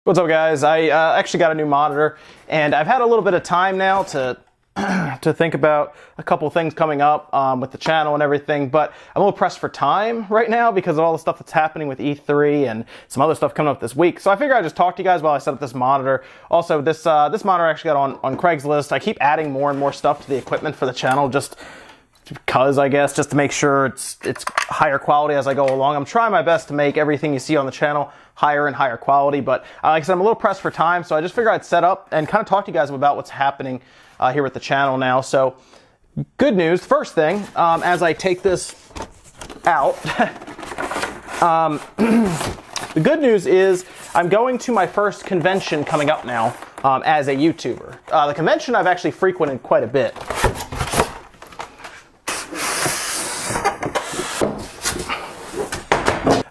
What's up, guys? I actually got a new monitor, and I've had a little bit of time now to to think about a couple things coming up with the channel and everything, but I'm a little pressed for time right now because of all the stuff that's happening with E3 and some other stuff coming up this week. So I figured I'd just talk to you guys while I set up this monitor. Also, this monitor I actually got on Craigslist. I keep adding more and more stuff to the equipment for the channel just because, I guess, just to make sure it's higher quality as I go along. I'm trying my best to make everything you see on the channel higher and higher quality, but like I said, I'm a little pressed for time, so I just figured I'd set up and kind of talk to you guys about what's happening here with the channel now. So, good news. First thing, as I take this out, the good news is I'm going to my first convention coming up now as a YouTuber. The convention I've actually frequented quite a bit.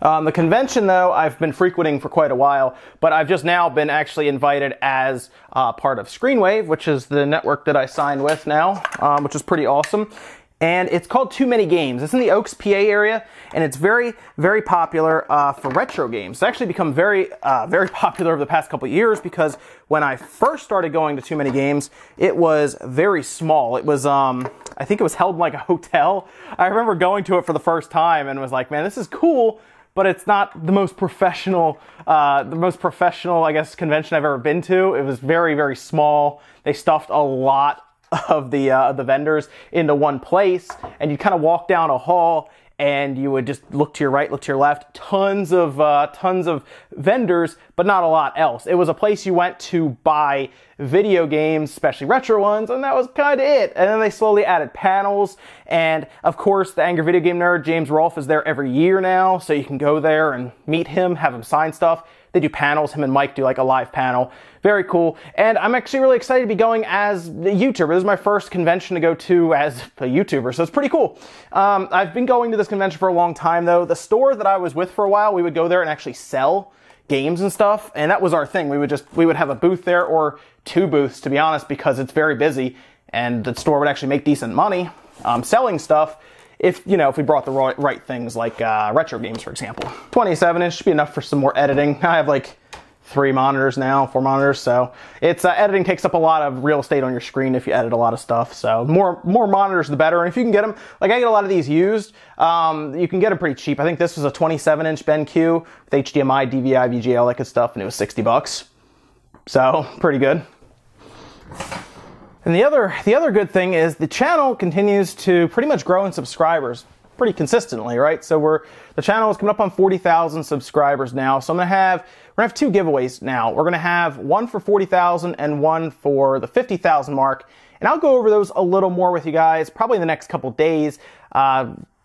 The convention, though, I've been frequenting for quite a while, but I've just now been actually invited as part of Screenwave, which is the network that I signed with now, which is pretty awesome. And it's called Too Many Games. It's in the Oaks, PA area, and it's very, very popular for retro games. It's actually become very, very popular over the past couple of years because when I first started going to Too Many Games, it was very small. It was, I think it was held in like a hotel. I remember going to it for the first time and was like, man, this is cool, but it's not the most professional, I guess, convention I've ever been to. It was very, very small. They stuffed a lot of the vendors into one place, and you kind of walk down a hall and you would just look to your right, look to your left, tons of vendors, but not a lot else. It was a place you went to buy video games, especially retro ones, and that was kind of it. And then they slowly added panels, and of course the Angry Video Game Nerd, James Rolfe, is there every year now, so you can go there and meet him, have him sign stuff. They do panels. Him and Mike do like a live panel. Very cool. And I'm actually really excited to be going as a YouTuber. This is my first convention to go to as a YouTuber, so it's pretty cool. I've been going to this convention for a long time, though. The store that I was with for a while, we would go there and actually sell games and stuff, and that was our thing. We would have a booth there, or two booths, to be honest, because it's very busy, and the store would actually make decent money selling stuff. If we brought the right things, like retro games, for example. 27-inch should be enough for some more editing. I have like 4 monitors, so it's editing takes up a lot of real estate on your screen if you edit a lot of stuff. So more monitors, the better. And if you can get them, like I get a lot of these used, you can get them pretty cheap. I think this was a 27-inch BenQ with HDMI, DVI, VGA, all that good stuff, and it was $60. So pretty good. And the other good thing is the channel continues to pretty much grow in subscribers pretty consistently, right? So the channel is coming up on 40,000 subscribers now. So we're gonna have 2 giveaways now. We're gonna have one for 40,000 and one for the 50,000 mark. And I'll go over those a little more with you guys probably in the next couple days.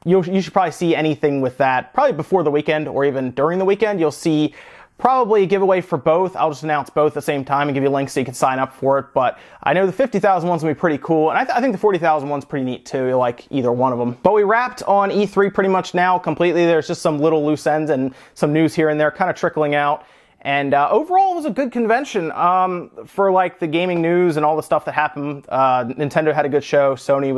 You should probably see anything with that probably before the weekend or even during the weekend. You'll see probably a giveaway for both. I'll just announce both at the same time and give you links so you can sign up for it. But I know the 50,000 one's gonna be pretty cool, and I think the 40,000 one's pretty neat too. You like either one of them. But we wrapped on E3 pretty much now completely. There's just some little loose ends and some news here and there kind of trickling out. And overall, it was a good convention for like the gaming news and all the stuff that happened. Nintendo had a good show. Sony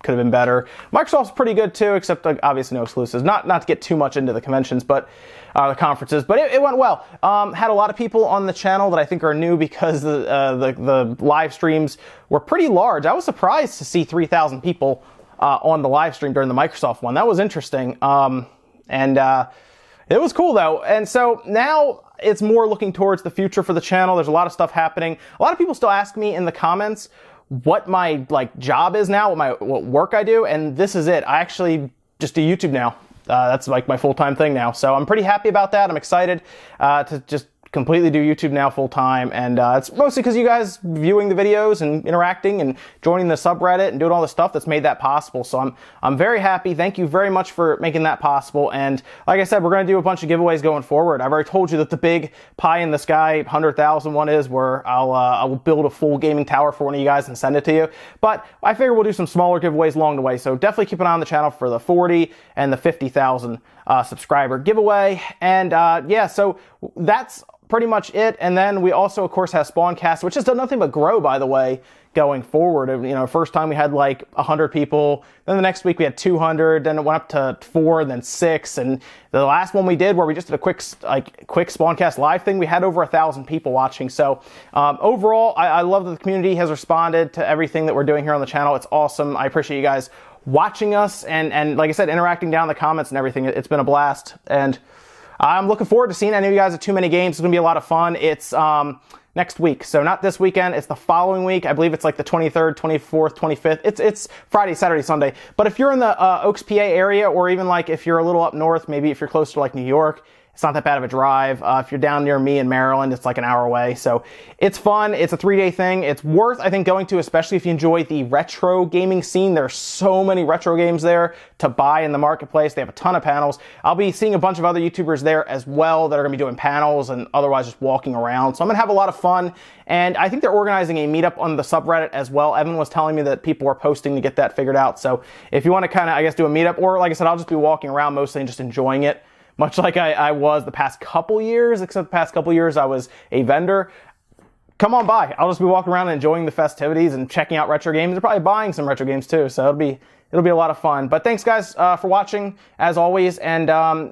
could have been better. Microsoft's pretty good too, except obviously no exclusives. Not to get too much into the conventions, but the conferences. But it went well. Had a lot of people on the channel that I think are new because the live streams were pretty large. I was surprised to see 3,000 people on the live stream during the Microsoft one. That was interesting. It was cool though. And so now it's more looking towards the future for the channel. There's a lot of stuff happening. A lot of people still ask me in the comments what my job is now, what work I do, and this is it. I actually just do YouTube now. That's like my full-time thing now. So I'm pretty happy about that. I'm excited to just completely do YouTube now full time, and it's mostly because you guys viewing the videos and interacting and joining the subreddit and doing all the stuff that's made that possible. So I'm very happy. Thank you very much for making that possible. And like I said, we're going to do a bunch of giveaways going forward. I've already told you that the big pie in the sky 100,000 one is where I will build a full gaming tower for one of you guys and send it to you. But I figure we'll do some smaller giveaways along the way. So definitely keep an eye on the channel for the 40 and the 50,000 subscriber giveaway. And yeah, so that's pretty much it. And then we also, of course, have Spawncast, which has done nothing but grow, by the way, going forward. You know, first time we had like 100 people, then the next week we had 200, then it went up to 4, then 6, and the last one we did, where we just did a quick Spawncast live thing, we had over 1,000 people watching. So overall, I love that the community has responded to everything that we're doing here on the channel. It's awesome. I appreciate you guys watching us and like I said, interacting down in the comments and everything. It's been a blast, and I'm looking forward to seeing any of you guys at Too Many Games. It's gonna be a lot of fun. It's next week, so not this weekend, it's the following week. I believe it's like the 23rd, 24th, 25th. It's Friday, Saturday, Sunday. But if you're in the Oaks, PA area, or even like if you're a little up north, maybe if you're close to like New York, it's not that bad of a drive. If you're down near me in Maryland, it's like an hour away. So it's fun. It's a 3-day thing. It's worth, I think, going to, especially if you enjoy the retro gaming scene. There's so many retro games there to buy in the marketplace. They have a ton of panels. I'll be seeing a bunch of other YouTubers there as well that are going to be doing panels and otherwise just walking around. So I'm going to have a lot of fun. And I think they're organizing a meetup on the subreddit as well. Evan was telling me that people were posting to get that figured out. So if you want to kind of, I guess, do a meetup, or like I said, I'll just be walking around mostly and just enjoying it, much like I was the past couple years, except the past couple years I was a vendor. Come on by. I'll just be walking around and enjoying the festivities and checking out retro games, and probably buying some retro games too. So it'll be a lot of fun. But thanks guys for watching as always, and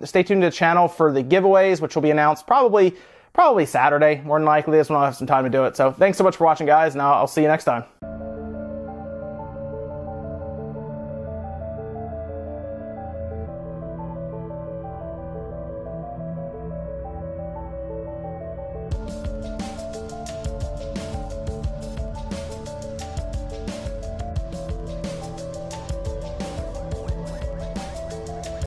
stay tuned to the channel for the giveaways, which will be announced probably Saturday, more than likely. That's when I'll have some time to do it. So thanks so much for watching, guys, and I'll see you next time.